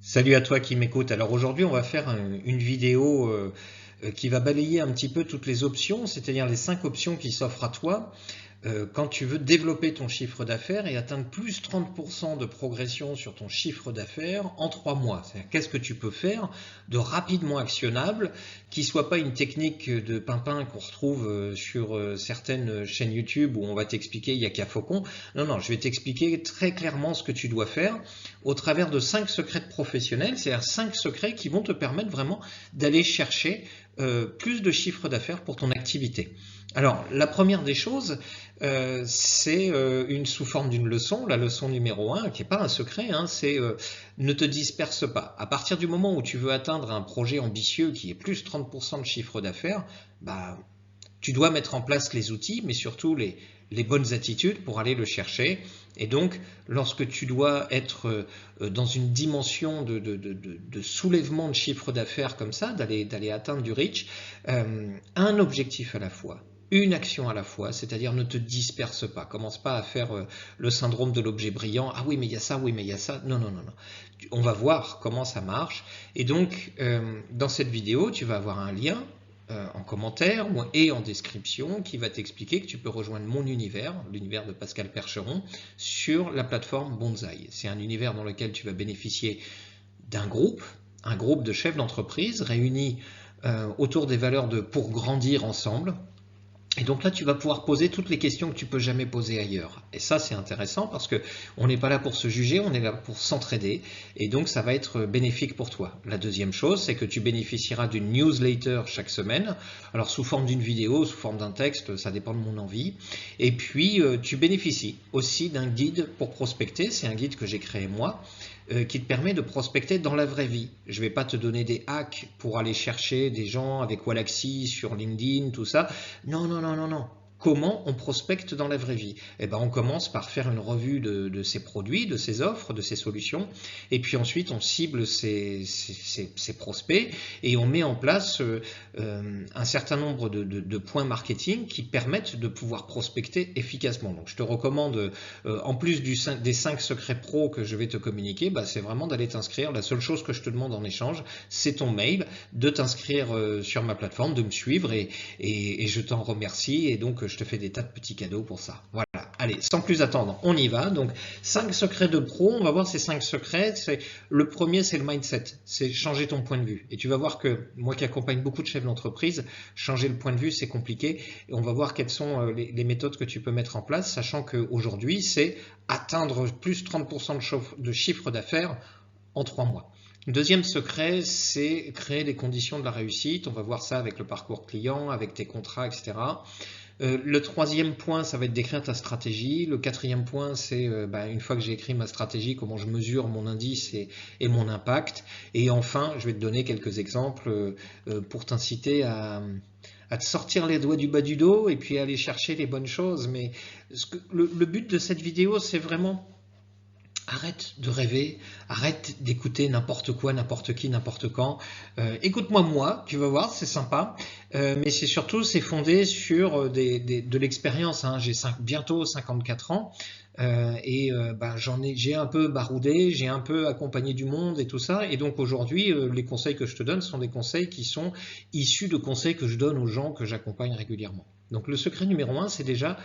Salut à toi qui m'écoute. Alors aujourd'hui, on va faire une vidéo qui va balayer un petit peu toutes les options, c'est-à-dire les 5 options qui s'offrent à toi quand tu veux développer ton chiffre d'affaires et atteindre plus 30% de progression sur ton chiffre d'affaires en 3 mois. C'est-à-dire qu'est-ce que tu peux faire de rapidement actionnable, qui soit pas une technique de pimpin qu'on retrouve sur certaines chaînes YouTube où on va t'expliquer il y a qu'à faucon. Non, non, je vais t'expliquer très clairement ce que tu dois faire au travers de 5 secrets de professionnels, c'est-à-dire 5 secrets qui vont te permettre vraiment d'aller chercher plus de chiffre d'affaires pour ton activité. Alors, la première des choses, c'est sous forme d'une leçon, la leçon numéro 1, qui n'est pas un secret, hein, c'est ne te disperse pas. À partir du moment où tu veux atteindre un projet ambitieux qui est plus 30% de chiffre d'affaires, bah, tu dois mettre en place les outils, mais surtout les bonnes attitudes pour aller le chercher. Et donc, lorsque tu dois être dans une dimension de soulèvement de chiffre d'affaires comme ça, d'aller atteindre du reach, un objectif à la fois, une action à la fois, c'est-à-dire ne te disperse pas. Commence pas à faire le syndrome de l'objet brillant. Ah oui, mais il y a ça, oui, mais il y a ça. Non, non, non, non. On va voir comment ça marche. Et donc, dans cette vidéo, tu vas avoir un lien en commentaire et en description qui va t'expliquer que tu peux rejoindre mon univers, l'univers de Pascal Percheron, sur la plateforme Bonsaï. C'est un univers dans lequel tu vas bénéficier d'un groupe, un groupe de chefs d'entreprise réunis autour des valeurs de pour grandir ensemble. Et donc là, tu vas pouvoir poser toutes les questions que tu peux jamais poser ailleurs. Et ça, c'est intéressant parce que on n'est pas là pour se juger, on est là pour s'entraider. Et donc, ça va être bénéfique pour toi. La deuxième chose, c'est que tu bénéficieras d'une newsletter chaque semaine. Alors, sous forme d'une vidéo, sous forme d'un texte, ça dépend de mon envie. Et puis, tu bénéficies aussi d'un guide pour prospecter. C'est un guide que j'ai créé moi, qui te permet de prospecter dans la vraie vie. Je ne vais pas te donner des hacks pour aller chercher des gens avec Wallaxy sur LinkedIn, tout ça. Non, non, non, non, non. Comment on prospecte dans la vraie vie? Eh ben, on commence par faire une revue de ces produits, de ces offres, de ces solutions, et puis ensuite on cible ces prospects et on met en place un certain nombre de points marketing qui permettent de pouvoir prospecter efficacement. Donc je te recommande, en plus des 5 secrets pro que je vais te communiquer, bah, c'est vraiment d'aller t'inscrire. La seule chose que je te demande en échange, c'est ton mail, de t'inscrire sur ma plateforme, de me suivre et je t'en remercie. Et donc je te fais des tas de petits cadeaux pour ça. Voilà. Allez, sans plus attendre, on y va. Donc 5 secrets de pro, on va voir ces 5 secrets. Le premier, c'est le mindset, c'est changer ton point de vue. Et tu vas voir que moi qui accompagne beaucoup de chefs d'entreprise, changer le point de vue, c'est compliqué. Et on va voir quelles sont les méthodes que tu peux mettre en place, sachant qu'aujourd'hui, c'est atteindre plus 30% de chiffre d'affaires en 3 mois. Deuxième secret, c'est créer les conditions de la réussite. On va voir ça avec le parcours client, avec tes contrats, etc. Le troisième point, ça va être d'écrire ta stratégie. Le quatrième point, c'est une fois que j'ai écrit ma stratégie, comment je mesure mon indice et mon impact. Et enfin, je vais te donner quelques exemples pour t'inciter à te sortir les doigts du bas du dos et puis aller chercher les bonnes choses. Mais le but de cette vidéo, c'est vraiment arrête de rêver, arrête d'écouter n'importe quoi, n'importe qui, n'importe quand. Écoute-moi moi, tu vas voir, c'est sympa. Mais c'est surtout, c'est fondé sur de l'expérience. Hein. J'ai bientôt 54 ans. J'ai un peu baroudé, j'ai un peu accompagné du monde et tout ça. Et donc aujourd'hui, les conseils que je te donne sont des conseils qui sont issus de conseils que je donne aux gens que j'accompagne régulièrement. Donc le secret numéro 1, c'est déjà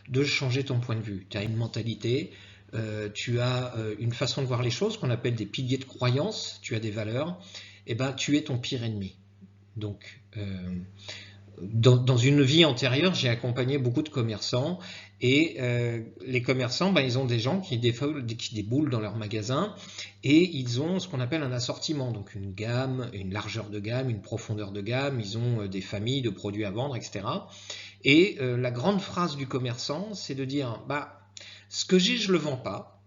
de changer ton point de vue. Tu as une mentalité, tu as une façon de voir les choses qu'on appelle des piliers de croyance, tu as des valeurs, et ben tu es ton pire ennemi. Donc dans une vie antérieure, j'ai accompagné beaucoup de commerçants et les commerçants, ils ont des gens qui déboulent dans leur magasin et ils ont ce qu'on appelle un assortiment, donc une gamme, une largeur de gamme, une profondeur de gamme, ils ont des familles de produits à vendre, etc. Et la grande phrase du commerçant, c'est de dire ce que j'ai, je ne le vends pas.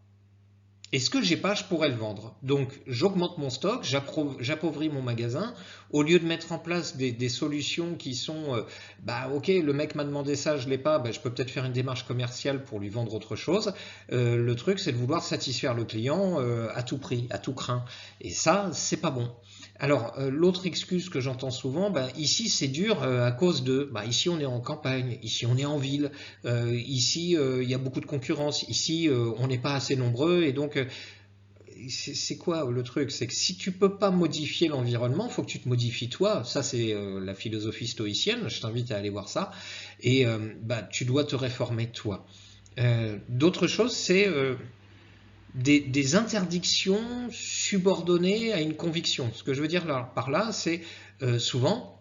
Et ce que j'ai pas, je pourrais le vendre. Donc j'augmente mon stock, j'appauvris mon magasin. Au lieu de mettre en place des solutions qui sont, ok, le mec m'a demandé ça, je l'ai pas, je peux peut-être faire une démarche commerciale pour lui vendre autre chose. Le truc, c'est de vouloir satisfaire le client à tout prix, à tout crin. Et ça, c'est pas bon. Alors, l'autre excuse que j'entends souvent, ici c'est dur à cause ici on est en campagne, ici on est en ville, ici il y a beaucoup de concurrence, ici on n'est pas assez nombreux et donc c'est quoi le truc? C'est que si tu peux pas modifier l'environnement, il faut que tu te modifies toi. Ça, c'est la philosophie stoïcienne. Je t'invite à aller voir ça. Et tu dois te réformer toi. D'autres choses, c'est des interdictions subordonnées à une conviction. Ce que je veux dire par là, c'est souvent,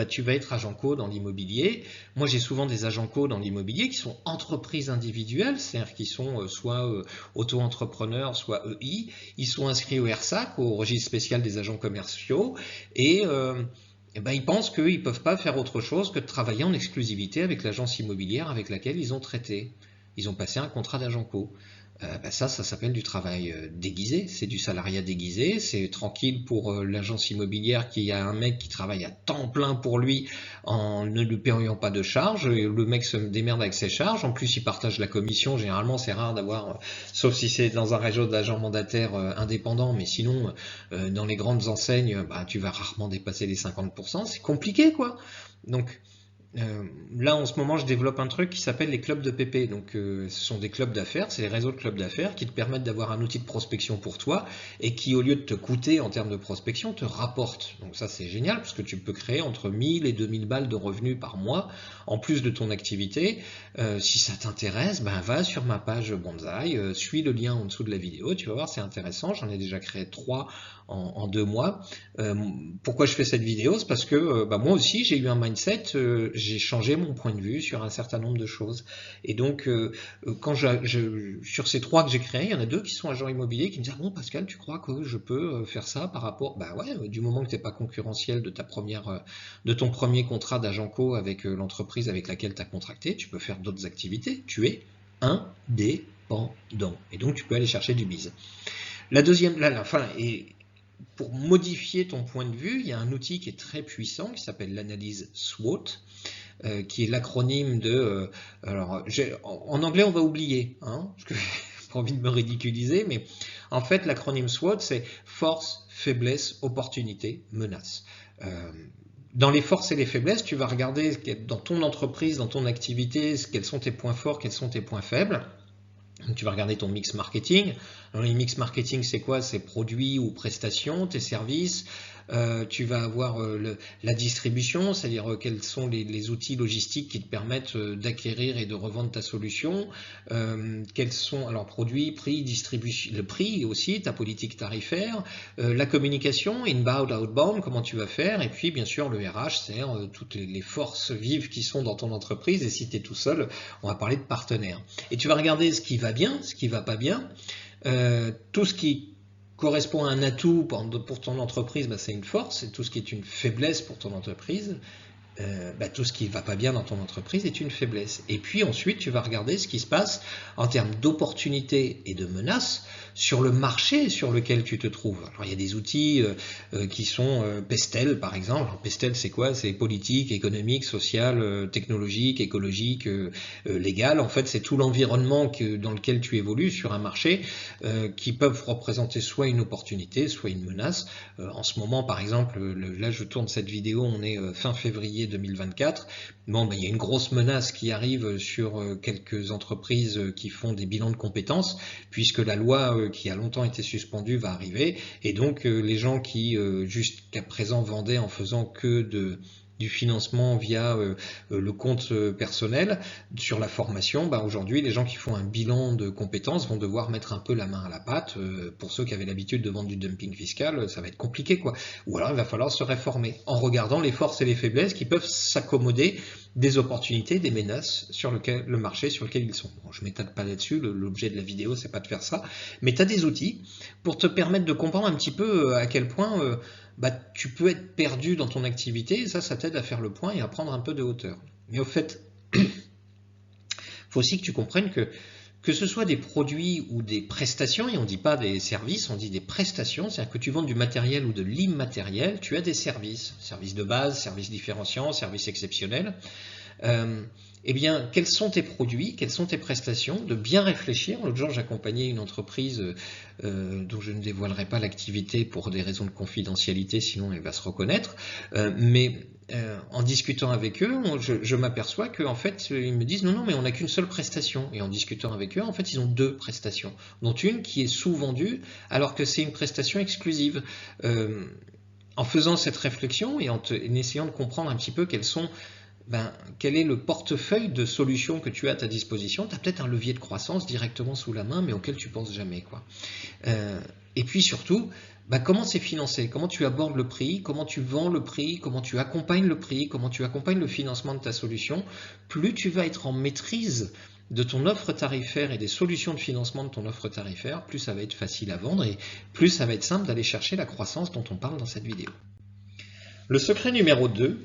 tu vas être agent co dans l'immobilier. Moi, j'ai souvent des agents co dans l'immobilier qui sont entreprises individuelles, c'est-à-dire qui sont soit auto-entrepreneurs, soit EI. Ils sont inscrits au RSAC, au registre spécial des agents commerciaux, et ils pensent qu'ils ne peuvent pas faire autre chose que de travailler en exclusivité avec l'agence immobilière avec laquelle ils ont traité. Ils ont passé un contrat d'agent co. Ça s'appelle du travail déguisé, c'est du salariat déguisé, c'est tranquille pour l'agence immobilière qui a un mec qui travaille à temps plein pour lui en ne lui payant pas de charges, et le mec se démerde avec ses charges, en plus il partage la commission, généralement c'est rare d'avoir, sauf si c'est dans un réseau d'agents mandataires indépendants, mais sinon dans les grandes enseignes, tu vas rarement dépasser les 50%, c'est compliqué quoi. Donc là en ce moment je développe un truc qui s'appelle les clubs de PP, donc ce sont des clubs d'affaires, c'est les réseaux de clubs d'affaires qui te permettent d'avoir un outil de prospection pour toi et qui au lieu de te coûter en termes de prospection te rapporte. Donc ça c'est génial parce que tu peux créer entre 1000 et 2000 balles de revenus par mois en plus de ton activité. Si ça t'intéresse, va sur ma page Bonsaï, suis le lien en dessous de la vidéo, tu vas voir c'est intéressant, j'en ai déjà créé 3 en 2 mois. Pourquoi je fais cette vidéo? C'est parce que moi aussi j'ai eu un mindset, j'ai changé mon point de vue sur un certain nombre de choses. Et donc quand sur ces 3 que j'ai créés, il y en a 2 qui sont agents immobiliers qui me disent bon Pascal, tu crois que je peux faire ça par rapport ouais, du moment que tu n'es pas concurrentiel de ton premier contrat d'agent co avec l'entreprise avec laquelle tu as contracté, tu peux faire d'autres activités, tu es indépendant. Et donc tu peux aller chercher du bise. La deuxième, pour modifier ton point de vue, il y a un outil qui est très puissant qui s'appelle l'analyse SWOT, qui est l'acronyme de... en anglais, on va oublier, parce que j'ai pas envie de me ridiculiser, mais en fait, l'acronyme SWOT, c'est force, faiblesse, opportunité, menace. Dans les forces et les faiblesses, tu vas regarder dans ton entreprise, dans ton activité, quels sont tes points forts, quels sont tes points faibles. Donc, tu vas regarder ton mix marketing. Alors, le mix marketing, c'est quoi? C'est produits ou prestations, tes services. Tu vas avoir la distribution, c'est-à-dire quels sont les outils logistiques qui te permettent d'acquérir et de revendre ta solution. Quels sont alors produits, prix, distribution, le prix aussi, ta politique tarifaire, la communication, inbound, outbound, comment tu vas faire, et puis bien sûr le RH, c'est-à-dire toutes les forces vives qui sont dans ton entreprise. Et si tu es tout seul, on va parler de partenaires. Et tu vas regarder ce qui va bien, ce qui va pas bien, tout ce qui correspond à un atout pour ton entreprise, c'est une force, et tout ce qui est une faiblesse pour ton entreprise, tout ce qui ne va pas bien dans ton entreprise est une faiblesse. Et puis ensuite, tu vas regarder ce qui se passe en termes d'opportunités et de menaces sur le marché sur lequel tu te trouves. Alors, il y a des outils qui sont Pestel, par exemple. Alors, Pestel, c'est quoi? C'est politique, économique, social, technologique, écologique, légal. En fait, c'est tout l'environnement dans lequel tu évolues sur un marché qui peuvent représenter soit une opportunité, soit une menace. En ce moment, par exemple, là, je tourne cette vidéo, on est fin février 2024. Il y a une grosse menace qui arrive sur quelques entreprises qui font des bilans de compétences, puisque la loi qui a longtemps été suspendue va arriver, et donc les gens qui jusqu'à présent vendaient en faisant que du financement via le compte personnel sur la formation, aujourd'hui les gens qui font un bilan de compétences vont devoir mettre un peu la main à la pâte. Pour ceux qui avaient l'habitude de vendre du dumping fiscal, ça va être compliqué quoi. Ou alors il va falloir se réformer en regardant les forces et les faiblesses qui peuvent s'accommoder des opportunités, des menaces sur le marché sur lequel ils sont. Bon, je ne m'étale pas là-dessus, l'objet de la vidéo c'est pas de faire ça, mais tu as des outils pour te permettre de comprendre un petit peu à quel point tu peux être perdu dans ton activité, et ça t'aide à faire le point et à prendre un peu de hauteur. Mais au fait, il faut aussi que tu comprennes que ce soit des produits ou des prestations, et on ne dit pas des services, on dit des prestations, c'est-à-dire que tu vends du matériel ou de l'immatériel, tu as des services de base, services différenciants, services exceptionnels. Eh bien, quels sont tes produits, quelles sont tes prestations, de bien réfléchir. L'autre jour, j'accompagnais une entreprise dont je ne dévoilerai pas l'activité pour des raisons de confidentialité, sinon elle va se reconnaître. Mais en discutant avec eux, je m'aperçois qu'en fait, ils me disent non, mais on n'a qu'une seule prestation. Et en discutant avec eux, en fait, ils ont 2 prestations, dont une qui est sous-vendue, alors que c'est une prestation exclusive. En faisant cette réflexion et en essayant de comprendre un petit peu quel est le portefeuille de solutions que tu as à ta disposition. Tu as peut-être un levier de croissance directement sous la main, mais auquel tu ne penses jamais, quoi. Et puis surtout, comment c'est financé, comment tu abordes le prix, comment tu vends le prix, comment tu accompagnes le prix, comment tu accompagnes le financement de ta solution. Plus tu vas être en maîtrise de ton offre tarifaire et des solutions de financement de ton offre tarifaire, plus ça va être facile à vendre et plus ça va être simple d'aller chercher la croissance dont on parle dans cette vidéo. Le secret numéro 2,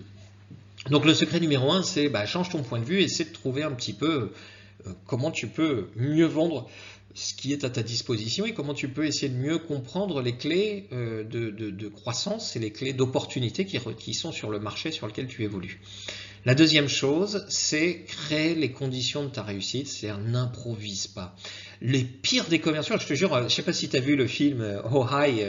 donc le secret numéro 1, c'est change ton point de vue, essaie de trouver un petit peu comment tu peux mieux vendre ce qui est à ta disposition et comment tu peux essayer de mieux comprendre les clés de croissance et les clés d'opportunité qui sont sur le marché sur lequel tu évolues. La deuxième chose, c'est créer les conditions de ta réussite, c'est-à-dire n'improvise pas. Les pires des commerciaux, je te jure, je ne sais pas si tu as vu le film Oh Hi,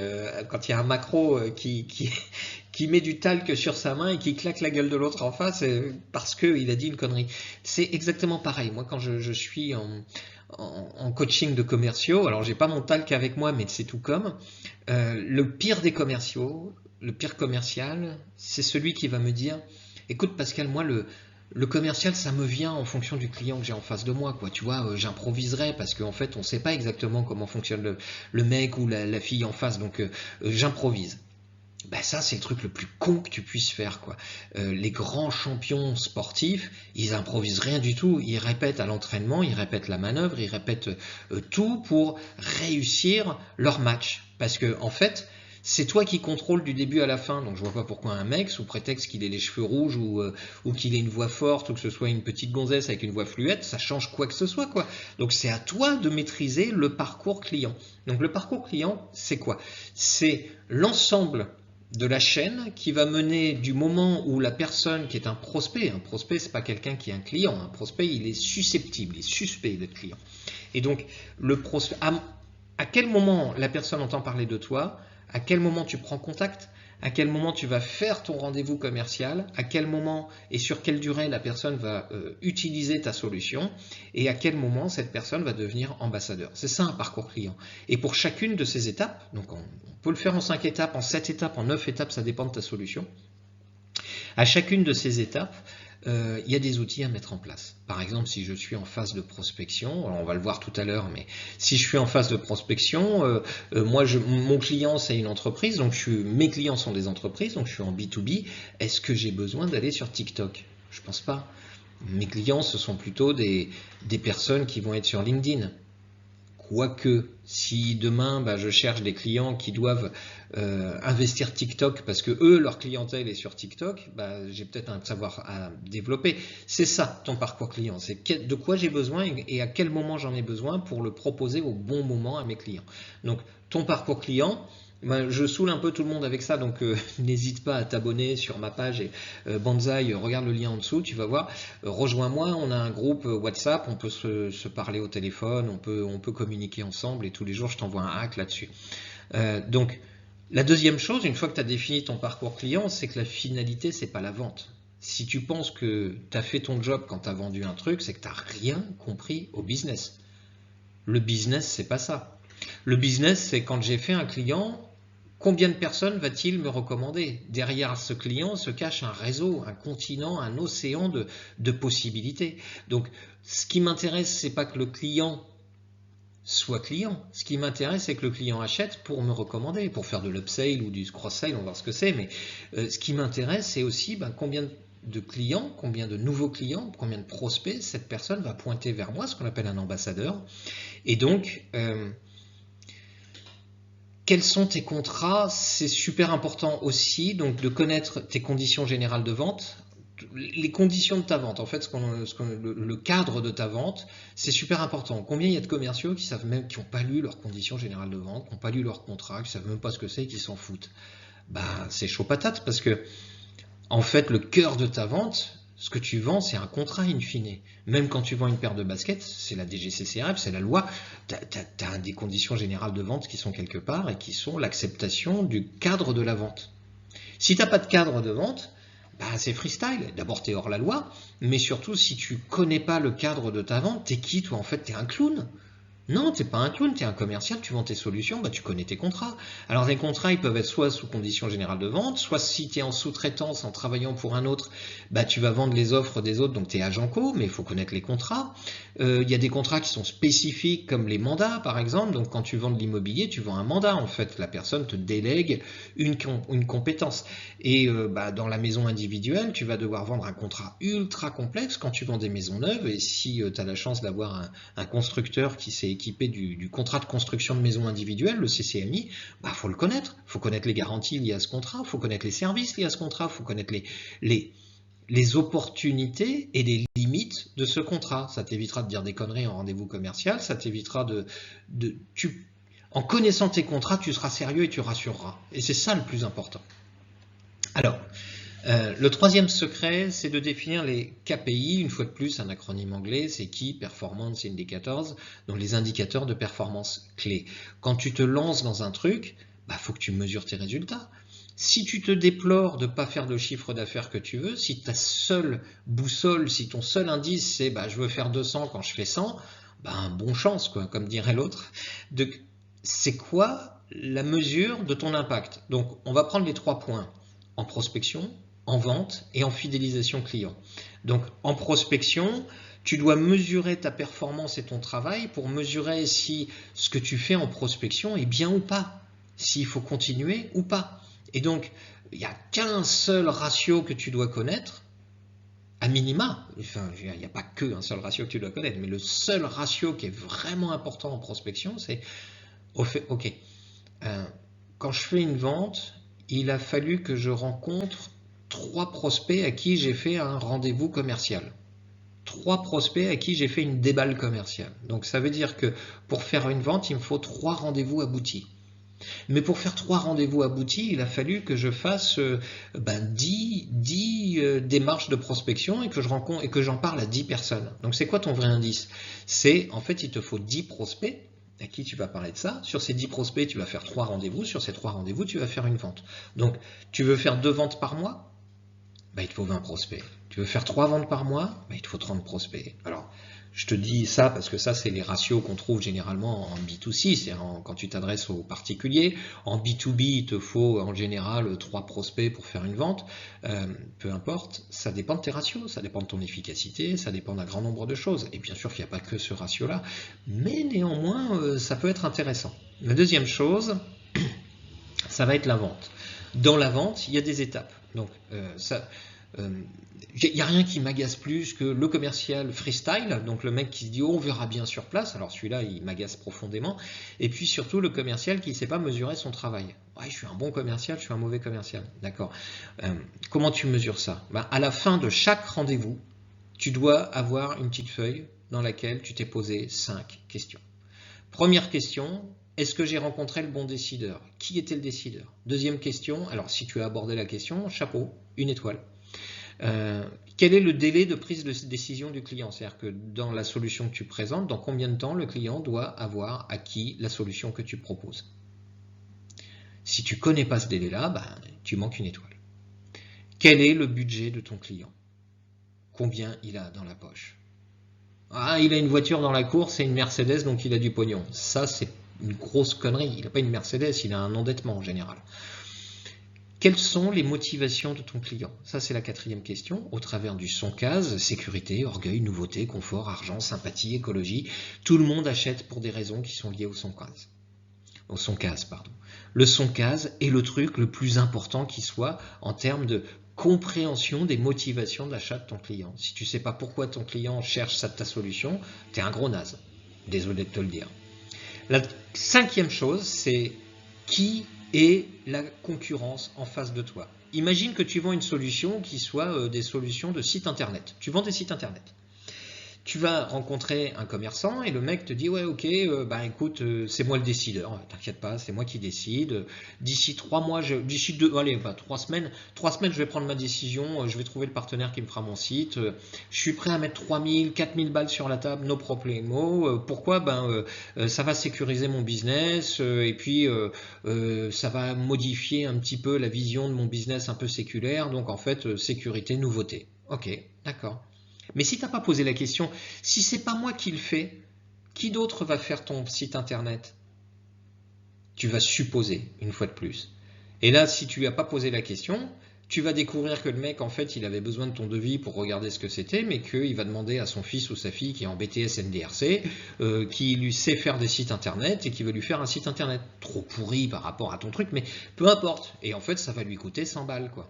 quand il y a un macro qui met du talc sur sa main et qui claque la gueule de l'autre en face parce qu'il a dit une connerie. C'est exactement pareil. Moi, quand je suis en coaching de commerciaux, alors j'ai pas mon talc avec moi, mais c'est tout comme, le pire des commerciaux, le pire commercial, c'est celui qui va me dire « Écoute Pascal, moi le commercial, ça me vient en fonction du client que j'ai en face de moi, quoi. Tu vois, j'improviserai parce qu'en fait, on ne sait pas exactement comment fonctionne le mec ou la fille en face, donc j'improvise. » Ça, c'est le truc le plus con que tu puisses faire, quoi. Les grands champions sportifs, ils improvisent rien du tout. Ils répètent à l'entraînement, ils répètent la manœuvre, ils répètent tout pour réussir leur match. Parce que, en fait, c'est toi qui contrôles du début à la fin. Donc je vois pas pourquoi un mec, sous prétexte qu'il ait les cheveux rouges ou qu'il ait une voix forte ou que ce soit une petite gonzesse avec une voix fluette, ça change quoi que ce soit, quoi. Donc c'est à toi de maîtriser le parcours client. Donc le parcours client, c'est quoi? C'est l'ensemble de la chaîne qui va mener du moment où la personne qui est un prospect c'est pas quelqu'un qui est un client, un prospect il est susceptible, il est suspect d'être client. Et donc le prospect, à quel moment la personne entend parler de toi, à quel moment tu prends contact, à quel moment tu vas faire ton rendez-vous commercial, à quel moment et sur quelle durée la personne va utiliser ta solution et à quel moment cette personne va devenir ambassadeur. C'est ça un parcours client. Et pour chacune de ces étapes, donc on peut le faire en 5 étapes, en 7 étapes, en 9 étapes, ça dépend de ta solution. À chacune de ces étapes, il y a des outils à mettre en place. Par exemple, si je suis en phase de prospection, alors on va le voir tout à l'heure, mais si je suis en phase de prospection, mon client c'est une entreprise, donc mes clients sont des entreprises, donc je suis en B2B. Est-ce que j'ai besoin d'aller sur TikTok? Je pense pas. Mes clients, ce sont plutôt des personnes qui vont être sur LinkedIn. Quoique, si demain je cherche des clients qui doivent investir TikTok parce que eux, leur clientèle est sur TikTok, j'ai peut-être un savoir à développer. C'est ça ton parcours client, c'est de quoi j'ai besoin et à quel moment j'en ai besoin pour le proposer au bon moment à mes clients. Donc ton parcours client, je saoule un peu tout le monde avec ça, donc n'hésite pas à t'abonner sur ma page et Banzai, regarde le lien en dessous, tu vas voir, rejoins-moi, on a un groupe WhatsApp, on peut se parler au téléphone, on peut communiquer ensemble et tous les jours je t'envoie un hack là-dessus. Donc la deuxième chose, une fois que tu as défini ton parcours client, c'est que la finalité, c'est pas la vente. Si tu penses que tu as fait ton job quand tu as vendu un truc, c'est que tu n'as rien compris au business. Le business, c'est pas ça. Le business, c'est quand j'ai fait un client, combien de personnes va-t-il me recommander? Derrière ce client se cache un réseau, un continent, un océan de possibilités. Donc, ce qui m'intéresse, c'est pas que le client soit client. Ce qui m'intéresse, c'est que le client achète pour me recommander, pour faire de l'upsale ou du cross-sale, on va voir ce que c'est. Mais ce qui m'intéresse, c'est aussi combien de clients, combien de nouveaux clients, combien de prospects cette personne va pointer vers moi, ce qu'on appelle un ambassadeur. Et donc, quels sont tes contrats? C'est super important aussi, donc de connaître tes conditions générales de vente, les conditions de ta vente, en fait, le cadre de ta vente, c'est super important. Combien il y a de commerciaux qui n'ont pas lu leurs conditions générales de vente, qui n'ont pas lu leur contrat, qui ne savent même pas ce que c'est et qui s'en foutent? C'est chaud patate parce que, en fait, le cœur de ta vente, Ce que tu vends, c'est un contrat in fine. Même quand tu vends une paire de baskets, c'est la DGCCRF, c'est la loi, tu as des conditions générales de vente qui sont quelque part et qui sont l'acceptation du cadre de la vente. Si tu n'as pas de cadre de vente, bah c'est freestyle. D'abord, tu es hors la loi, mais surtout, si tu connais pas le cadre de ta vente, t'es qui toi? En fait, tu es un clown. Non, t'es pas un clown, t'es un commercial, tu vends tes solutions, bah tu connais tes contrats. Alors les contrats, ils peuvent être soit sous conditions générales de vente, soit si tu es en sous-traitance, en travaillant pour un autre, bah tu vas vendre les offres des autres, donc tu es agent co, mais il faut connaître les contrats. Il y a des contrats qui sont spécifiques comme les mandats par exemple, donc quand tu vends de l'immobilier, tu vends un mandat en fait, la personne te délègue une compétence. Et bah, dans la maison individuelle, tu vas devoir vendre un contrat ultra complexe quand tu vends des maisons neuves, et si tu as la chance d'avoir un constructeur qui s'est équipé du contrat de construction de maison individuelle, le CCMI, bah, faut le connaître. Il faut connaître les garanties liées à ce contrat, il faut connaître les services liés à ce contrat, il faut connaître les opportunités et les limites de ce contrat. Ça t'évitera de dire des conneries en rendez-vous commercial, ça t'évitera en connaissant tes contrats, tu seras sérieux et tu rassureras. Et c'est ça le plus important. Alors, le troisième secret, c'est de définir les KPI, une fois de plus, un acronyme anglais, c'est Key Performance Indicators, donc les indicateurs de performance clés. Quand tu te lances dans un truc, bah, faut que tu mesures tes résultats. Si tu te déplores de ne pas faire le chiffre d'affaires que tu veux, si ta seule boussole, si ton seul indice, c'est bah, je veux faire 200 quand je fais 100, bah, bon chance, quoi, comme dirait l'autre. C'est quoi la mesure de ton impact? Donc, on va prendre les 3 points. En prospection, en vente et en fidélisation client. Donc en prospection, tu dois mesurer ta performance et ton travail pour mesurer si ce que tu fais en prospection est bien ou pas, s'il faut continuer ou pas. Et donc, il n'y a qu'un seul ratio que tu dois connaître, à minima, enfin, il n'y a pas qu'un seul ratio que tu dois connaître, mais le seul ratio qui est vraiment important en prospection, c'est ok, quand je fais une vente, il a fallu que je rencontre 3 prospects à qui j'ai fait un rendez-vous commercial. 3 prospects à qui j'ai fait une déballe commerciale. Donc ça veut dire que pour faire une vente, il me faut 3 rendez-vous aboutis. Mais pour faire 3 rendez-vous aboutis, il a fallu que je fasse 10 démarches de prospection et que j'en parle à 10 personnes. Donc c'est quoi ton vrai indice? C'est en fait il te faut 10 prospects à qui tu vas parler de ça. Sur ces 10 prospects, tu vas faire 3 rendez-vous. Sur ces 3 rendez-vous, tu vas faire une vente. Donc, tu veux faire 2 ventes par mois? Bah, il te faut 20 prospects. Tu veux faire 3 ventes par mois? Bah, il te faut 30 prospects. Alors, je te dis ça parce que ça, c'est les ratios qu'on trouve généralement en B2C, c'est-à-dire quand tu t'adresses aux particuliers. En B2B, il te faut en général 3 prospects pour faire une vente. Peu importe, ça dépend de tes ratios, ça dépend de ton efficacité, ça dépend d'un grand nombre de choses. Et bien sûr qu'il n'y a pas que ce ratio-là, mais néanmoins, ça peut être intéressant. La deuxième chose, ça va être la vente. Dans la vente, il y a des étapes. Donc, il n'y a rien qui m'agace plus que le commercial freestyle, donc le mec qui se dit oh, on verra bien sur place, alors celui-là il m'agace profondément, et puis surtout le commercial qui ne sait pas mesurer son travail. Ouais, je suis un bon commercial, je suis un mauvais commercial, d'accord. Comment tu mesures ça? À la fin de chaque rendez-vous, tu dois avoir une petite feuille dans laquelle tu t'es posé 5 questions. Première question, est-ce que j'ai rencontré le bon décideur? Qui était le décideur? Deuxième question, alors si tu as abordé la question, chapeau, 1 étoile. Quel est le délai de prise de décision du client? C'est-à-dire que dans la solution que tu présentes, dans combien de temps le client doit avoir acquis la solution que tu proposes? Si tu ne connais pas ce délai-là, tu manques 1 étoile. Quel est le budget de ton client? Combien il a dans la poche? Ah, il a une voiture dans la cour, c'est une Mercedes, donc il a du pognon. Ça, c'est une grosse connerie. Il n'a pas une Mercedes, il a un endettement en général. Quelles sont les motivations de ton client? Ça, c'est la 4e question. Au travers du SONCAS, sécurité, orgueil, nouveauté, confort, argent, sympathie, écologie. Tout le monde achète pour des raisons qui sont liées au SONCAS. Le SONCAS est le truc le plus important qui soit en termes de compréhension des motivations d'achat de ton client. Si tu ne sais pas pourquoi ton client cherche ta solution, tu es un gros naze. Désolé de te le dire. La 5e chose, c'est qui est la concurrence en face de toi. Imagine que tu vends une solution qui soit des solutions de site internet. Tu vends des sites internet. Tu vas rencontrer un commerçant et le mec te dit ouais ok bah écoute c'est moi le décideur, t'inquiète pas c'est moi qui décide. D'ici 3 mois, d'ici 3 semaines je vais prendre ma décision, je vais trouver le partenaire qui me fera mon site. Je suis prêt à mettre 3000, 4000 balles sur la table, no problemo. Pourquoi ça va sécuriser mon business et puis ça va modifier un petit peu la vision de mon business un peu séculaire. Donc en fait sécurité, nouveauté. Ok, d'accord. Mais si tu n'as pas posé la question, si c'est pas moi qui le fais, qui d'autre va faire ton site internet? Tu vas supposer, une fois de plus. Et là, si tu lui as pas posé la question, tu vas découvrir que le mec, en fait, il avait besoin de ton devis pour regarder ce que c'était, mais qu'il va demander à son fils ou sa fille qui est en BTS NDRC, qui lui sait faire des sites internet et qui veut lui faire un site internet. Trop pourri par rapport à ton truc, mais peu importe. Et en fait, ça va lui coûter 100 balles, quoi.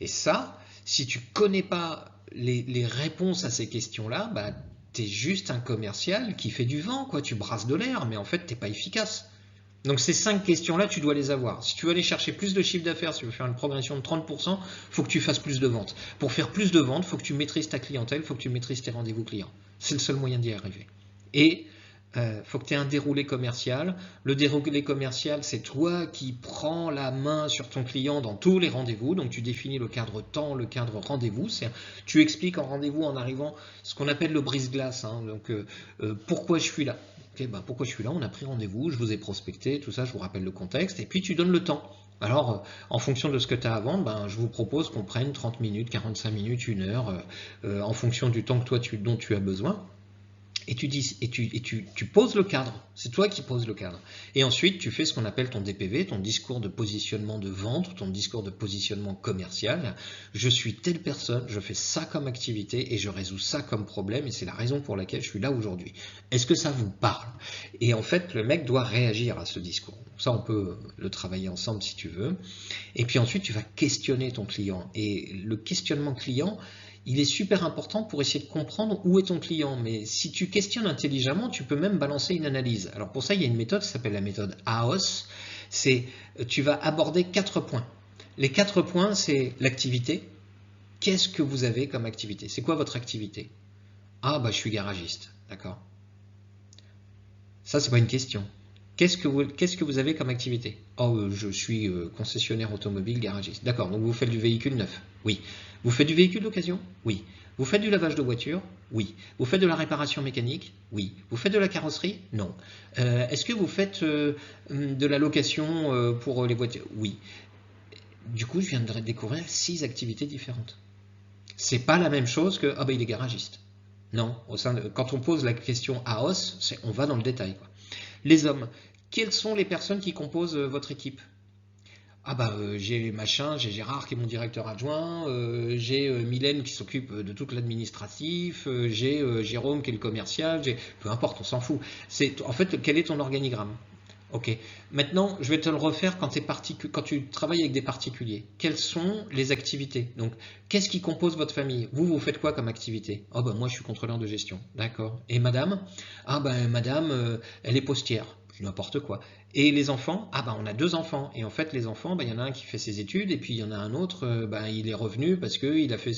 Et ça, si tu connais pas les réponses à ces questions-là, bah, tu es juste un commercial qui fait du vent, quoi. Tu brasses de l'air, mais en fait, tu n'es pas efficace. Donc ces 5 questions-là, tu dois les avoir. Si tu veux aller chercher plus de chiffre d'affaires, si tu veux faire une progression de 30%, il faut que tu fasses plus de ventes. Pour faire plus de ventes, il faut que tu maîtrises ta clientèle, il faut que tu maîtrises tes rendez-vous clients. C'est le seul moyen d'y arriver. Et faut que tu aies un déroulé commercial. Le déroulé commercial, c'est toi qui prends la main sur ton client dans tous les rendez-vous. Donc tu définis le cadre temps, le cadre rendez-vous. Tu expliques en rendez-vous en arrivant ce qu'on appelle le brise-glace. Donc pourquoi je suis là. Okay, pourquoi je suis là? On a pris rendez-vous, je vous ai prospecté, tout ça, je vous rappelle le contexte. Et puis tu donnes le temps. Alors, en fonction de ce que tu as à vendre, je vous propose qu'on prenne 30 minutes, 45 minutes, 1 heure, en fonction du temps que dont tu as besoin. Et tu poses le cadre, c'est toi qui poses le cadre. Et ensuite, tu fais ce qu'on appelle ton DPV, ton discours de positionnement de vente, ton discours de positionnement commercial. Je suis telle personne, je fais ça comme activité et je résous ça comme problème et c'est la raison pour laquelle je suis là aujourd'hui. Est-ce que ça vous parle? Et en fait, le mec doit réagir à ce discours. Ça, on peut le travailler ensemble si tu veux. Et puis ensuite, tu vas questionner ton client. Et le questionnement client, il est super important pour essayer de comprendre où est ton client. Mais si tu questionnes intelligemment, tu peux même balancer une analyse. Alors pour ça, il y a une méthode qui s'appelle la méthode AOS. Tu vas aborder 4 points. Les 4 points, c'est l'activité. Qu'est-ce que vous avez comme activité? C'est quoi votre activité? Ah, je suis garagiste. D'accord. Ça, c'est pas une question. Qu'est-ce que vous avez comme activité? Oh, je suis concessionnaire automobile, garagiste. D'accord, donc vous faites du véhicule neuf? Oui. Vous faites du véhicule d'occasion? Oui. Vous faites du lavage de voiture? Oui. Vous faites de la réparation mécanique? Oui. Vous faites de la carrosserie? Non. Est-ce que vous faites de la location pour les voitures? Oui. Du coup, je viens de découvrir 6 activités différentes. C'est pas la même chose que il est garagiste. Non. Quand on pose la question AOS, on va dans le détail, quoi. Les hommes, quelles sont les personnes qui composent votre équipe? J'ai machin, j'ai Gérard qui est mon directeur adjoint, j'ai Mylène qui s'occupe de tout l'administratif, j'ai Jérôme qui est le commercial, peu importe, on s'en fout. En fait, quel est ton organigramme? Ok. Maintenant, je vais te le refaire quand tu travailles avec des particuliers. Quelles sont les activités? Donc, qu'est-ce qui compose votre famille? Vous faites quoi comme activité? Moi, je suis contrôleur de gestion. D'accord. Et madame? Madame, elle est postière. N'importe quoi. Et les enfants? On a 2 enfants. Et en fait, les enfants, il y en a un qui fait ses études, et puis il y en a un autre, il est revenu parce qu'il a fait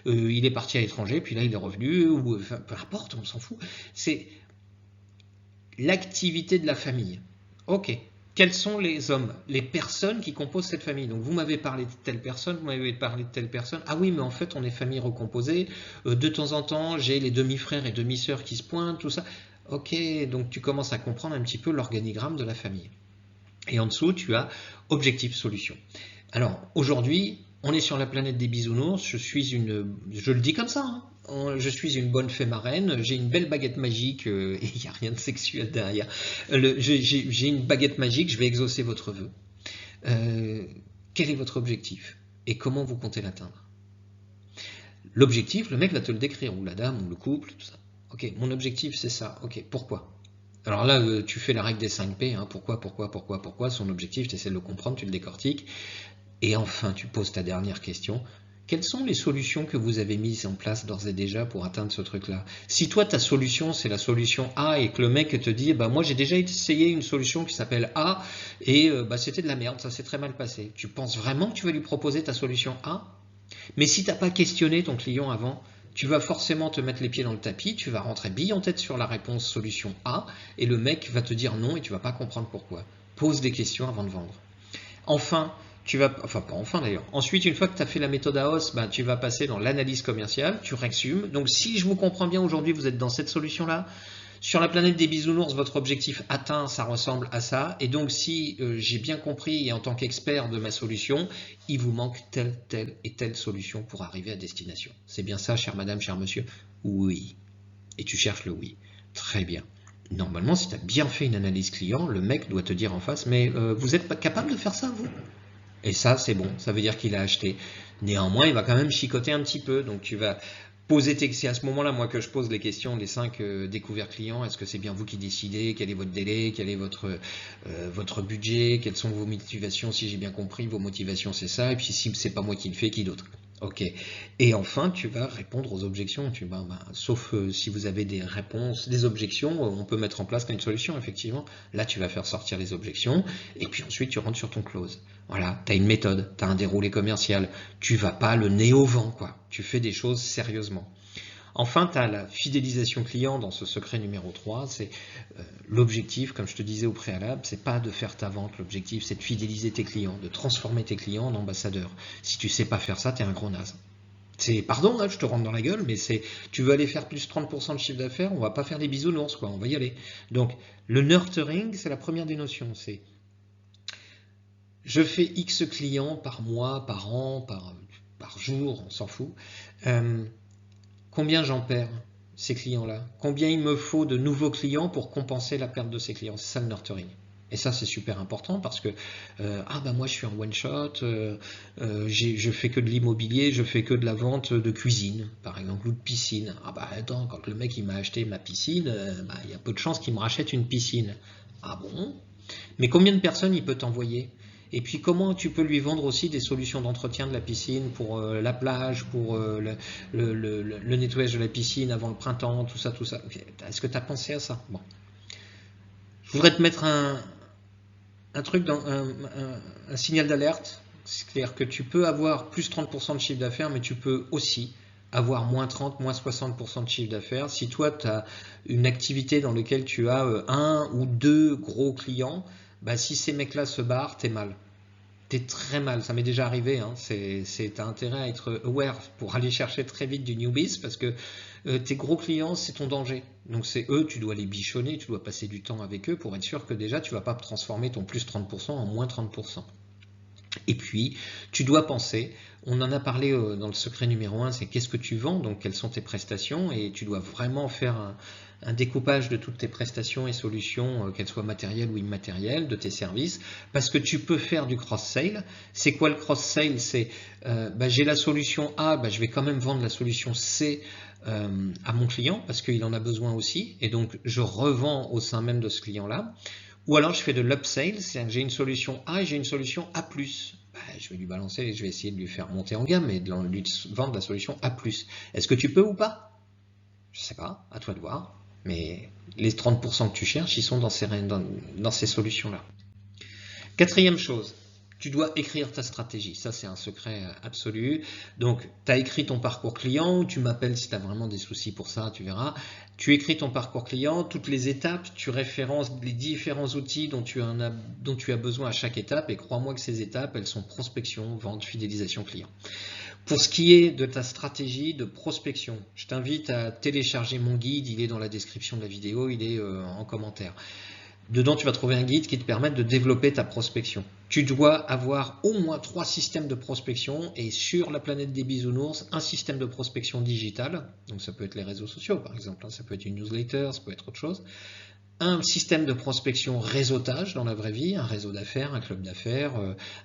il est parti à l'étranger, puis là, il est revenu, ou peu importe, on s'en fout. C'est l'activité de la famille. Ok. Quels sont les hommes, les personnes qui composent cette famille? Donc vous m'avez parlé de telle personne, vous m'avez parlé de telle personne. Ah oui, mais en fait on est famille recomposée. De temps en temps, j'ai les demi-frères et demi-sœurs qui se pointent, tout ça. Ok, donc tu commences à comprendre un petit peu l'organigramme de la famille. Et en dessous, tu as objectif solution. Alors aujourd'hui, on est sur la planète des bisounours. Je le dis comme ça, je suis une bonne fée marraine, j'ai une belle baguette magique, et il n'y a rien de sexuel derrière. J'ai une baguette magique, je vais exaucer votre vœu. Quel est votre objectif? Et comment vous comptez l'atteindre? L'objectif, le mec va te le décrire, ou la dame, ou le couple, tout ça. Ok, mon objectif c'est ça. Ok, pourquoi? Alors là, tu fais la règle des 5 P. Pourquoi? Son objectif, tu essaies de le comprendre, tu le décortiques. Et enfin, tu poses ta dernière question. Quelles sont les solutions que vous avez mises en place d'ores et déjà pour atteindre ce truc-là? Si toi, ta solution, c'est la solution A et que le mec te dit moi, j'ai déjà essayé une solution qui s'appelle A et c'était de la merde, ça s'est très mal passé. Tu penses vraiment que tu vas lui proposer ta solution A? Mais si tu n'as pas questionné ton client avant, tu vas forcément te mettre les pieds dans le tapis, tu vas rentrer bille en tête sur la réponse solution A, et le mec va te dire non et tu vas pas comprendre pourquoi. Pose des questions avant de vendre. Enfin, pas enfin d'ailleurs. Ensuite, une fois que tu as fait la méthode AOS, ben, tu vas passer dans l'analyse commerciale, tu résumes. Donc si je vous comprends bien aujourd'hui, vous êtes dans cette solution-là. Sur la planète des bisounours, votre objectif atteint, ça ressemble à ça. Et donc si j'ai bien compris, et en tant qu'expert de ma solution, il vous manque telle, telle et telle solution pour arriver à destination. C'est bien ça, chère madame, cher monsieur? Oui. Et tu cherches le oui. Très bien. Normalement, si tu as bien fait une analyse client, le mec doit te dire en face, mais vous êtes pas capable de faire ça, vous? Et ça, c'est bon, ça veut dire qu'il a acheté. Néanmoins, il va quand même chicoter un petit peu. Donc tu vas poser c'est à ce moment-là, moi, que je pose les questions, les 5 découverts clients. Est-ce que c'est bien vous qui décidez? Quel est votre délai? Quel est votre budget? Quelles sont vos motivations? Si j'ai bien compris, vos motivations, c'est ça. Et puis si c'est pas moi qui le fais, qui d'autre? Ok. Et enfin, tu vas répondre aux objections. Sauf si vous avez des réponses, des objections, on peut mettre en place une solution, effectivement. Là, tu vas faire sortir les objections. Et puis ensuite, tu rentres sur ton close. Voilà, tu as une méthode, tu as un déroulé commercial. Tu vas pas le nez au vent, quoi. Tu fais des choses sérieusement. Enfin, tu as la fidélisation client dans ce secret numéro 3. C'est l'objectif, comme je te disais au préalable, c'est pas de faire ta vente. L'objectif, c'est de fidéliser tes clients, de transformer tes clients en ambassadeurs. Si tu sais pas faire ça, tu es un gros naze. Pardon, hein, je te rentre dans la gueule, mais tu veux aller faire plus 30% de chiffre d'affaires, on va pas faire des bisounours, quoi, on va y aller. Donc, le nurturing, c'est la première des notions. C'est je fais X clients par mois, par an, par jour, on s'en fout. Combien j'en perds, ces clients-là? Combien il me faut de nouveaux clients pour compenser la perte de ces clients? C'est ça le nurturing. Et ça, c'est super important parce que moi, je suis en one shot, je fais que de l'immobilier, je fais que de la vente de cuisine, par exemple, ou de piscine. Attends, quand le mec il m'a acheté ma piscine, il y a peu de chances qu'il me rachète une piscine. Ah bon? Mais combien de personnes il peut t'envoyer? Et puis comment tu peux lui vendre aussi des solutions d'entretien de la piscine pour la plage, pour le nettoyage de la piscine avant le printemps, tout ça, tout ça. Est-ce que tu as pensé à ça? Bon. Je voudrais te mettre un truc, un signal d'alerte. C'est-à-dire que tu peux avoir plus 30% de chiffre d'affaires, mais tu peux aussi avoir moins 30, moins 60% de chiffre d'affaires. Si toi, tu as une activité dans laquelle tu as un ou deux gros clients, si ces mecs-là se barrent, t'es mal. T'es très mal. Ça m'est déjà arrivé. Hein. T'as intérêt à être aware pour aller chercher très vite du newbies parce que tes gros clients, c'est ton danger. Donc c'est eux, tu dois les bichonner, tu dois passer du temps avec eux pour être sûr que déjà, tu ne vas pas transformer ton plus 30% en moins 30%. Et puis, tu dois penser, on en a parlé dans le secret numéro 1, c'est qu'est-ce que tu vends, donc quelles sont tes prestations, et tu dois vraiment faire un découpage de toutes tes prestations et solutions, qu'elles soient matérielles ou immatérielles, de tes services, parce que tu peux faire du cross-sale. C'est quoi le cross-sale? C'est, j'ai la solution A, je vais quand même vendre la solution C à mon client, parce qu'il en a besoin aussi, et donc je revends au sein même de ce client-là. Ou alors je fais de l'upsale, c'est-à-dire que j'ai une solution A et j'ai une solution A+. Je vais lui balancer et je vais essayer de lui faire monter en gamme et de lui vendre la solution A+. Est-ce que tu peux ou pas? Je ne sais pas, à toi de voir. Mais les 30% que tu cherches, ils sont dans ces solutions-là. Quatrième chose, tu dois écrire ta stratégie. Ça, c'est un secret absolu. Donc, tu as écrit ton parcours client. Tu m'appelles si tu as vraiment des soucis pour ça, tu verras. Tu écris ton parcours client, toutes les étapes, tu références les différents outils dont tu as besoin à chaque étape. Et crois-moi que ces étapes, elles sont prospection, vente, fidélisation client. Pour ce qui est de ta stratégie de prospection, je t'invite à télécharger mon guide. Il est dans la description de la vidéo, il est en commentaire. Dedans, tu vas trouver un guide qui te permet de développer ta prospection. Tu dois avoir au moins 3 systèmes de prospection et sur la planète des bisounours, un système de prospection digitale. Donc ça peut être les réseaux sociaux par exemple, ça peut être une newsletter, ça peut être autre chose. Un système de prospection réseautage dans la vraie vie, un réseau d'affaires, un club d'affaires,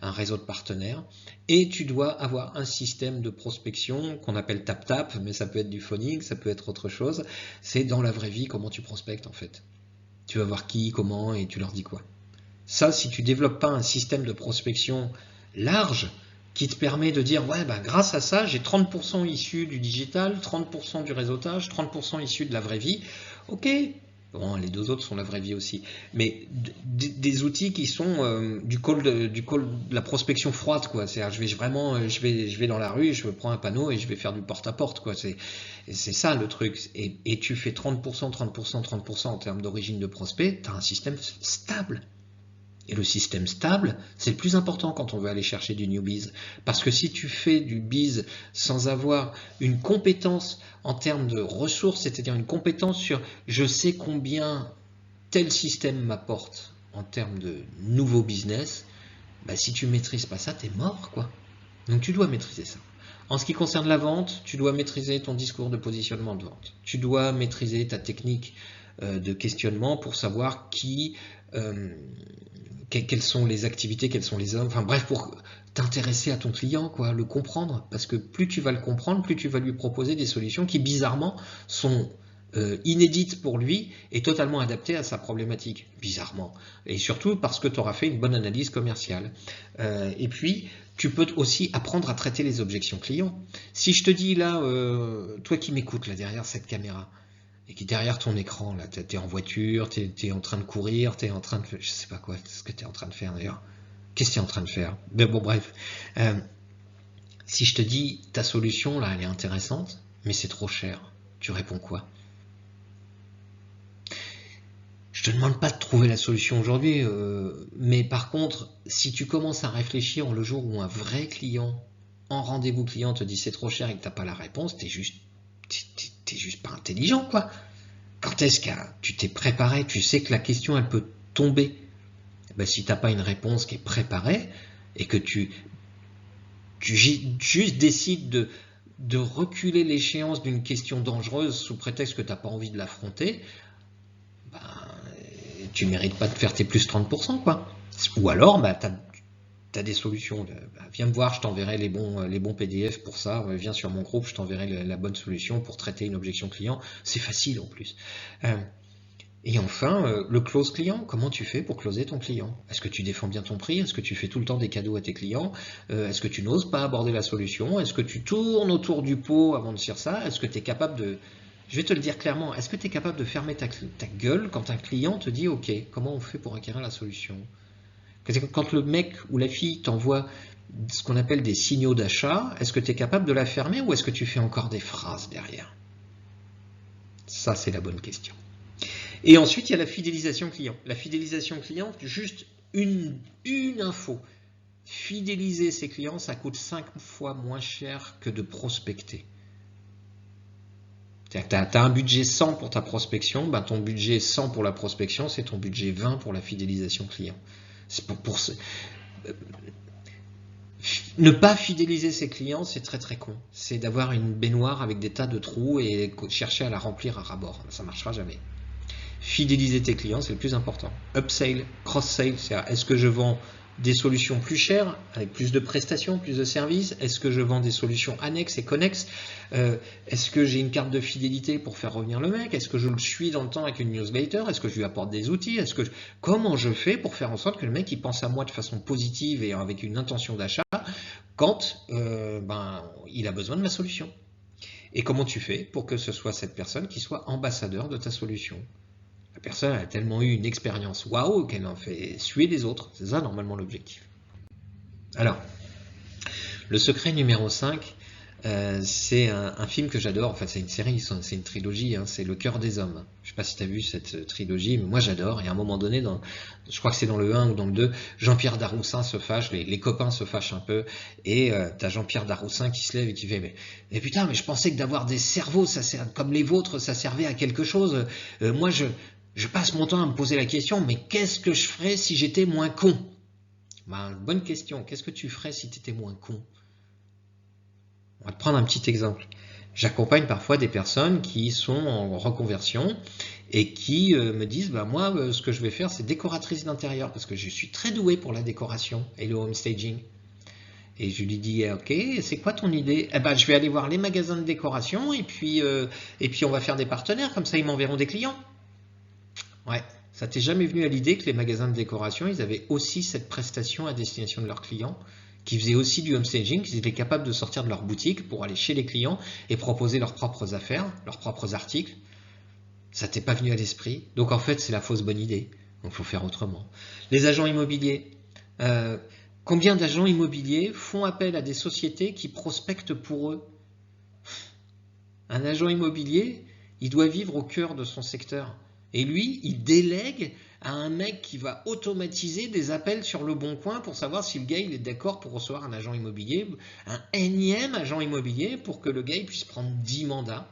un réseau de partenaires. Et tu dois avoir un système de prospection qu'on appelle tap-tap, mais ça peut être du phoning, ça peut être autre chose. C'est dans la vraie vie comment tu prospectes en fait. Tu vas voir qui, comment et tu leur dis quoi. Ça, si tu ne développes pas un système de prospection large qui te permet de dire ouais, grâce à ça, j'ai 30% issus du digital, 30% du réseautage, 30% issus de la vraie vie. Ok, Bon, les deux autres sont la vraie vie aussi. Mais des outils qui sont du call de la prospection froide, quoi. C'est-à-dire, je vais dans la rue, je prends un panneau et je vais faire du porte-à-porte, quoi. C'est ça le truc. Et tu fais 30%, 30%, 30% en termes d'origine de prospect, tu as un système stable. Et le système stable, c'est le plus important quand on veut aller chercher du new biz. Parce que si tu fais du biz sans avoir une compétence en termes de ressources, c'est-à-dire une compétence sur je sais combien tel système m'apporte en termes de nouveau business, bah si tu ne maîtrises pas ça, t'es mort, quoi. Donc tu dois maîtriser ça. En ce qui concerne la vente, tu dois maîtriser ton discours de positionnement de vente. Tu dois maîtriser ta technique de questionnement pour savoir quelles sont les activités, quels sont les hommes, enfin bref, pour t'intéresser à ton client, quoi, le comprendre, parce que plus tu vas le comprendre, plus tu vas lui proposer des solutions qui bizarrement sont inédites pour lui et totalement adaptées à sa problématique, bizarrement, et surtout parce que tu auras fait une bonne analyse commerciale. Et puis, tu peux aussi apprendre à traiter les objections clients. Si je te dis là, toi qui m'écoutes là derrière cette caméra, et qui derrière ton écran, là, t'es en voiture, t'es en train de courir, t'es en train de... Je sais pas quoi, ce que t'es en train de faire d'ailleurs. Qu'est-ce que t'es en train de faire? Mais bon, bref. Si je te dis, ta solution, là, elle est intéressante, mais c'est trop cher, tu réponds quoi? Je te demande pas de trouver la solution aujourd'hui, mais par contre, si tu commences à réfléchir le jour où un vrai client, en rendez-vous client, te dit c'est trop cher et que t'as pas la réponse, t'es juste pas intelligent, quoi. Quand est-ce que tu t'es préparé, tu sais que la question elle peut tomber. Ben, si tu n'as pas une réponse qui est préparée et que tu juste décides de reculer l'échéance d'une question dangereuse sous prétexte que tu n'as pas envie de l'affronter, ben, tu ne mérites pas de faire tes plus 30%, quoi. Ou alors, ben, tu as des solutions. Viens me voir, je t'enverrai les bons PDF pour ça. Viens sur mon groupe, je t'enverrai la bonne solution pour traiter une objection client. C'est facile en plus. Et enfin, le close client, comment tu fais pour closer ton client? Est-ce que tu défends bien ton prix? Est-ce que tu fais tout le temps des cadeaux à tes clients? Est-ce que tu n'oses pas aborder la solution? Est-ce que tu tournes autour du pot avant de dire ça? Est-ce que tu es capable de... Je vais te le dire clairement, est-ce que tu es capable de fermer ta gueule quand un client te dit « Ok, comment on fait pour acquérir la solution ?» Quand le mec ou la fille t'envoie ce qu'on appelle des signaux d'achat, est-ce que tu es capable de la fermer ou est-ce que tu fais encore des phrases derrière? Ça, c'est la bonne question. Et ensuite, il y a la fidélisation client. La fidélisation client, juste une info. Fidéliser ses clients, ça coûte 5 fois moins cher que de prospecter. Tu as un budget 100 pour ta prospection, ben ton budget 100 pour la prospection, c'est ton budget 20 pour la fidélisation client. C'est ne pas fidéliser ses clients, c'est très très con. C'est d'avoir une baignoire avec des tas de trous et chercher à la remplir à ras-bord. Ça ne marchera jamais. Fidéliser tes clients, c'est le plus important. Upsell, cross-sale, c'est-à-dire est-ce que je vends des solutions plus chères, avec plus de prestations, plus de services? Est-ce que je vends des solutions annexes et connexes? Est-ce que j'ai une carte de fidélité pour faire revenir le mec? Est-ce que je le suis dans le temps avec une newsletter? Est-ce que je lui apporte des outils? Comment je fais pour faire en sorte que le mec il pense à moi de façon positive et avec une intention d'achat quand il a besoin de ma solution? Et comment tu fais pour que ce soit cette personne qui soit ambassadeur de ta solution? La personne a tellement eu une expérience waouh qu'elle en fait suer les autres. C'est ça normalement l'objectif. Alors, le secret numéro 5, c'est un film que j'adore. Enfin, c'est une série, c'est une trilogie. Hein, c'est Le Cœur des Hommes. Je ne sais pas si tu as vu cette trilogie, mais moi j'adore. Et à un moment donné, je crois que c'est dans le 1 ou dans le 2, Jean-Pierre Daroussin se fâche, les copains se fâchent un peu. Et tu as Jean-Pierre Daroussin qui se lève et qui fait mais putain, mais je pensais que d'avoir des cerveaux comme les vôtres, ça servait à quelque chose. Moi, je passe mon temps à me poser la question, mais qu'est-ce que je ferais si j'étais moins con? Bonne question. Qu'est-ce que tu ferais si tu étais moins con? On va te prendre un petit exemple. J'accompagne parfois des personnes qui sont en reconversion et qui me disent moi, ce que je vais faire, c'est décoratrice d'intérieur parce que je suis très doué pour la décoration et le home staging. Et je lui dis, ok, c'est quoi ton idée? Je vais aller voir les magasins de décoration et puis on va faire des partenaires, comme ça ils m'enverront des clients. Ouais, ça t'est jamais venu à l'idée que les magasins de décoration, ils avaient aussi cette prestation à destination de leurs clients, qui faisaient aussi du home staging, qu'ils étaient capables de sortir de leur boutique pour aller chez les clients et proposer leurs propres affaires, leurs propres articles. Ça t'est pas venu à l'esprit. Donc en fait, c'est la fausse bonne idée. Donc il faut faire autrement. Les agents immobiliers. Combien d'agents immobiliers font appel à des sociétés qui prospectent pour eux? Un agent immobilier, il doit vivre au cœur de son secteur. Et lui, il délègue à un mec qui va automatiser des appels sur le bon coin pour savoir si le gars il est d'accord pour recevoir un agent immobilier, un énième agent immobilier pour que le gars il puisse prendre 10 mandats.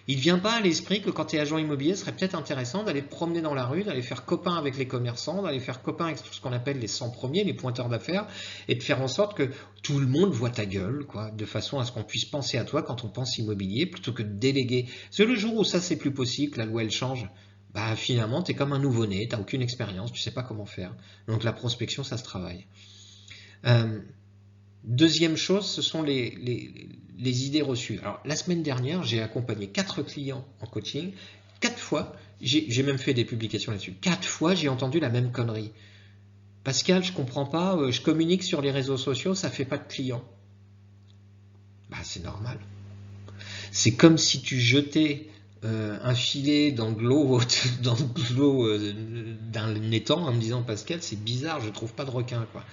Il ne vient pas à l'esprit que quand tu es agent immobilier, ce serait peut-être intéressant d'aller te promener dans la rue, d'aller faire copain avec les commerçants, d'aller faire copain avec tout ce qu'on appelle les 100 premiers, les pointeurs d'affaires, et de faire en sorte que tout le monde voit ta gueule, quoi, de façon à ce qu'on puisse penser à toi quand on pense immobilier, plutôt que de déléguer. C'est le jour où ça c'est plus possible, que la loi elle change, bah finalement tu es comme un nouveau-né, tu n'as aucune expérience, tu sais pas comment faire. Donc la prospection, ça se travaille. Deuxième chose, ce sont les idées reçues. Alors, la semaine dernière, j'ai accompagné 4 clients en coaching. 4 fois, j'ai même fait des publications là-dessus. 4 fois, j'ai entendu la même connerie. Pascal, je comprends pas, je communique sur les réseaux sociaux, ça fait pas de clients. Bah, c'est normal. C'est comme si tu jetais un filet dans de l'eau d'un étang en me disant Pascal, c'est bizarre, je trouve pas de requin, quoi.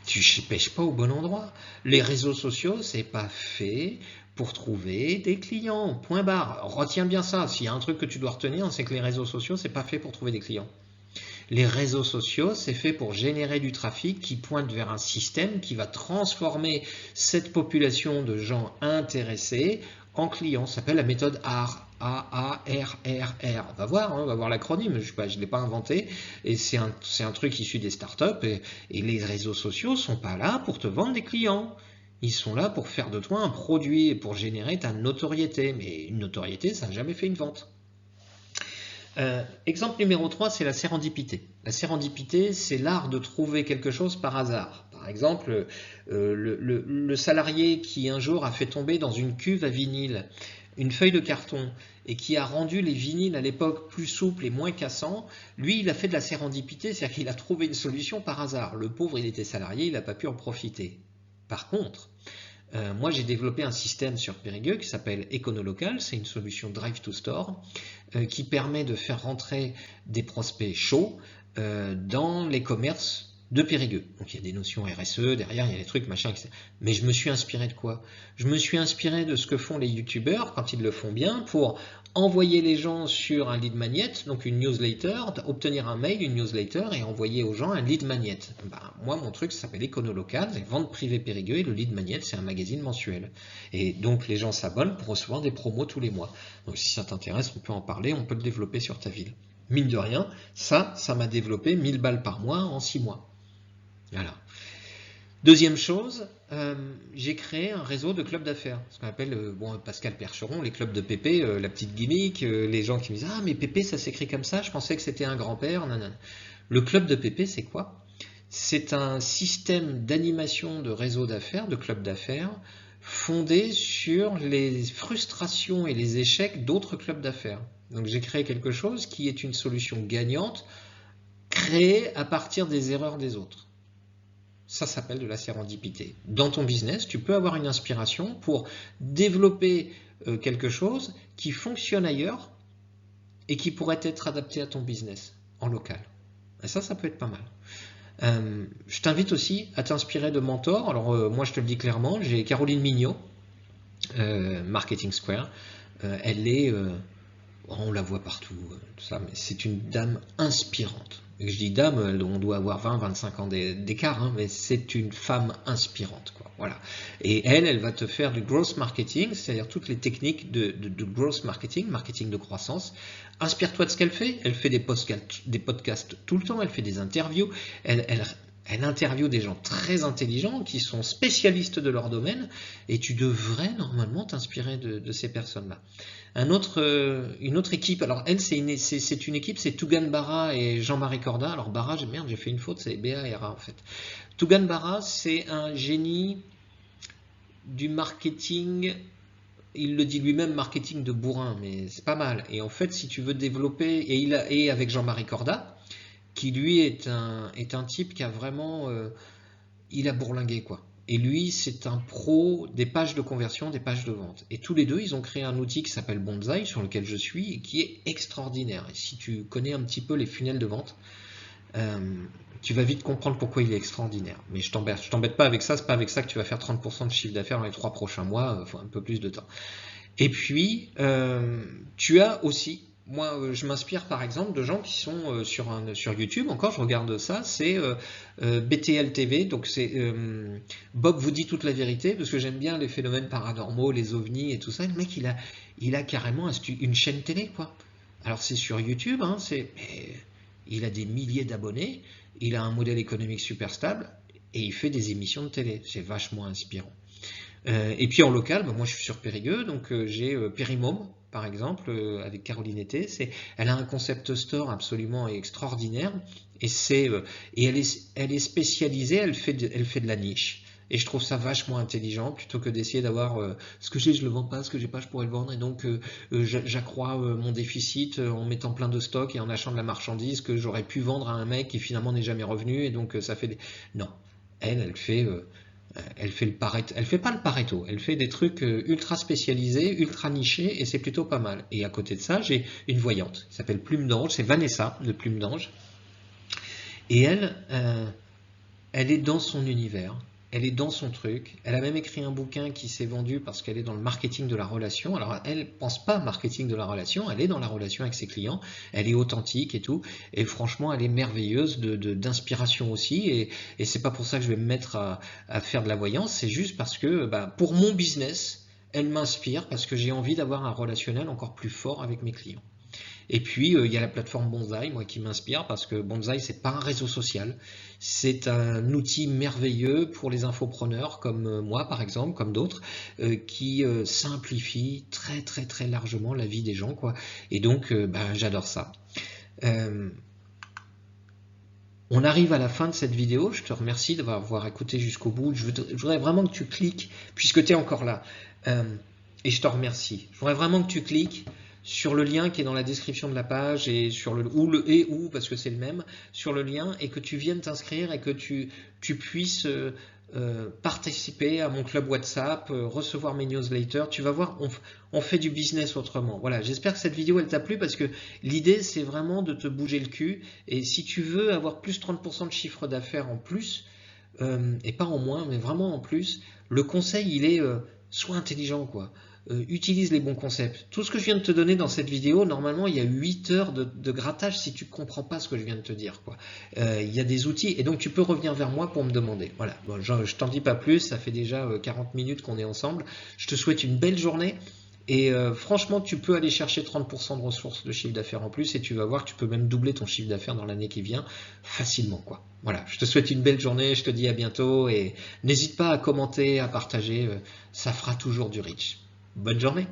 Tu pêches pas au bon endroit. Les réseaux sociaux, c'est pas fait pour trouver des clients. Point barre. Retiens bien ça. S'il y a un truc que tu dois retenir, c'est que les réseaux sociaux, c'est pas fait pour trouver des clients. Les réseaux sociaux, c'est fait pour générer du trafic qui pointe vers un système qui va transformer cette population de gens intéressés en clients. Ça s'appelle la méthode ARR. A-A-R-R-R. On va voir l'acronyme, je ne l'ai pas inventé, et c'est un truc issu des startups, et les réseaux sociaux ne sont pas là pour te vendre des clients. Ils sont là pour faire de toi un produit et pour générer ta notoriété. Mais une notoriété, ça n'a jamais fait une vente. Exemple numéro 3, c'est la sérendipité. La sérendipité, c'est l'art de trouver quelque chose par hasard. Par exemple, le salarié qui un jour a fait tomber dans une cuve à vinyle une feuille de carton et qui a rendu les vinyles à l'époque plus souples et moins cassants, lui, il a fait de la sérendipité, c'est-à-dire qu'il a trouvé une solution par hasard. Le pauvre, il était salarié, il n'a pas pu en profiter. Par contre, moi, j'ai développé un système sur Périgueux qui s'appelle Econolocal, c'est une solution Drive to Store qui permet de faire rentrer des prospects chauds dans les commerces de Périgueux. Donc il y a des notions RSE, derrière il y a des trucs, machin, etc. Mais je me suis inspiré de quoi? Je me suis inspiré de ce que font les youtubeurs quand ils le font bien pour envoyer les gens sur un lead magnet, donc une newsletter, obtenir un mail, une newsletter et envoyer aux gens un lead magnet. Moi, mon truc, ça s'appelle Econolocal, c'est vente privée Périgueux et le lead magnet, c'est un magazine mensuel. Et donc les gens s'abonnent pour recevoir des promos tous les mois. Donc si ça t'intéresse, on peut en parler, on peut le développer sur ta ville. Mine de rien, ça m'a développé 1000 balles par mois en 6 mois. Voilà. Deuxième chose, j'ai créé un réseau de clubs d'affaires, ce qu'on appelle, Pascal Percheron, les clubs de Pépé, la petite gimmick, les gens qui me disent « Ah, mais Pépé, ça s'écrit comme ça, je pensais que c'était un grand-père. » Le club de Pépé, c'est quoi? C'est un système d'animation de réseau d'affaires, de clubs d'affaires, fondé sur les frustrations et les échecs d'autres clubs d'affaires. Donc j'ai créé quelque chose qui est une solution gagnante, créée à partir des erreurs des autres. Ça s'appelle de la sérendipité. Dans ton business, tu peux avoir une inspiration pour développer quelque chose qui fonctionne ailleurs et qui pourrait être adapté à ton business en local. Et ça peut être pas mal. Je t'invite aussi à t'inspirer de mentors. Alors moi je te le dis clairement, j'ai Caroline Mignot, Marketing Square. Elle est, on la voit partout, tout ça, mais c'est une dame inspirante. Et je dis dame, on doit avoir 20-25 ans d'écart, mais c'est une femme inspirante, quoi. Voilà. Et elle va te faire du growth marketing, c'est-à-dire toutes les techniques de growth marketing, marketing de croissance. Inspire-toi de ce qu'elle fait. Elle fait des podcasts tout le temps, elle fait des interviews, elle interviewe des gens très intelligents qui sont spécialistes de leur domaine et tu devrais normalement t'inspirer de ces personnes-là. Une autre équipe, alors elle c'est une équipe, c'est Tougan Barra et Jean-Marie Corda. Alors Barra, j'ai fait une faute, c'est B-A-R-A en fait. Tougan Barra, c'est un génie du marketing, il le dit lui-même, marketing de bourrin, mais c'est pas mal. Et en fait, si tu veux développer, et avec Jean-Marie Corda, qui lui est un type qui a vraiment, il a bourlingué quoi. Et lui, c'est un pro des pages de conversion, des pages de vente. Et tous les deux, ils ont créé un outil qui s'appelle Bonsai, sur lequel je suis, et qui est extraordinaire. Et si tu connais un petit peu les funnels de vente, tu vas vite comprendre pourquoi il est extraordinaire. Mais je t'embête pas avec ça, c'est pas avec ça que tu vas faire 30% de chiffre d'affaires dans les 3 prochains mois, il faut un peu plus de temps. Et puis, tu as aussi, moi je m'inspire par exemple de gens qui sont sur YouTube, encore je regarde ça, c'est BTL TV, donc c'est Bob vous dit toute la vérité, parce que j'aime bien les phénomènes paranormaux, les ovnis et tout ça. Le mec il a carrément une chaîne télé, quoi. Alors c'est sur YouTube, hein, il a des milliers d'abonnés, il a un modèle économique super stable, et il fait des émissions de télé, c'est vachement inspirant. Et puis en local, moi je suis sur Périgueux, donc j'ai Périmôme, par exemple, avec Caroline Été. Elle a un concept store absolument extraordinaire, et elle est spécialisée, elle fait de la niche. Et je trouve ça vachement intelligent, plutôt que d'essayer d'avoir ce que j'ai, je le vends pas, ce que j'ai pas, je pourrais le vendre, et donc j'accrois mon déficit en mettant plein de stock et en achetant de la marchandise que j'aurais pu vendre à un mec qui finalement n'est jamais revenu, et donc ça fait des... Non, elle fait le Pareto, elle fait pas le Pareto, elle fait des trucs ultra spécialisés, ultra nichés, et c'est plutôt pas mal. Et à côté de ça, j'ai une voyante qui s'appelle Plume d'Ange, c'est Vanessa de Plume d'Ange, et elle est dans son univers, elle est dans son truc. Elle a même écrit un bouquin qui s'est vendu parce qu'elle est dans le marketing de la relation. Alors elle pense pas marketing de la relation, elle est dans la relation avec ses clients, elle est authentique et tout, et franchement elle est merveilleuse d'inspiration aussi, et c'est pas pour ça que je vais me mettre à faire de la voyance, c'est juste parce que pour mon business, elle m'inspire, parce que j'ai envie d'avoir un relationnel encore plus fort avec mes clients. Et puis il y a la plateforme Bonsai, moi, qui m'inspire, parce que Bonsai, c'est pas un réseau social, c'est un outil merveilleux pour les infopreneurs comme moi par exemple, comme d'autres, qui simplifie très très très largement la vie des gens, quoi. Et donc j'adore ça. On arrive à la fin de cette vidéo, je te remercie d'avoir écouté jusqu'au bout. Je voudrais vraiment que tu cliques, puisque tu es encore là, et je te remercie. Je voudrais vraiment que tu cliques sur le lien qui est dans la description de la page, et sur ou parce que c'est le même, sur le lien, et que tu viennes t'inscrire, et que tu puisses participer à mon club WhatsApp, recevoir mes newsletters. Tu vas voir, on fait du business autrement. Voilà, j'espère que cette vidéo elle t'a plu, parce que l'idée c'est vraiment de te bouger le cul, et si tu veux avoir plus 30% de chiffre d'affaires en plus, et pas en moins, mais vraiment en plus, le conseil il est sois intelligent, quoi. Utilise les bons concepts. Tout ce que je viens de te donner dans cette vidéo, normalement il y a 8 heures de grattage si tu ne comprends pas ce que je viens de te dire, quoi. Il y a des outils, et donc tu peux revenir vers moi pour me demander. Voilà, bon, je t'en dis pas plus, ça fait déjà 40 minutes qu'on est ensemble. Je te souhaite une belle journée, et franchement tu peux aller chercher 30% de ressources de chiffre d'affaires en plus, et tu vas voir que tu peux même doubler ton chiffre d'affaires dans l'année qui vient facilement, quoi. Voilà, je te souhaite une belle journée, je te dis à bientôt, et n'hésite pas à commenter, à partager, ça fera toujours du reach. Bonne journée.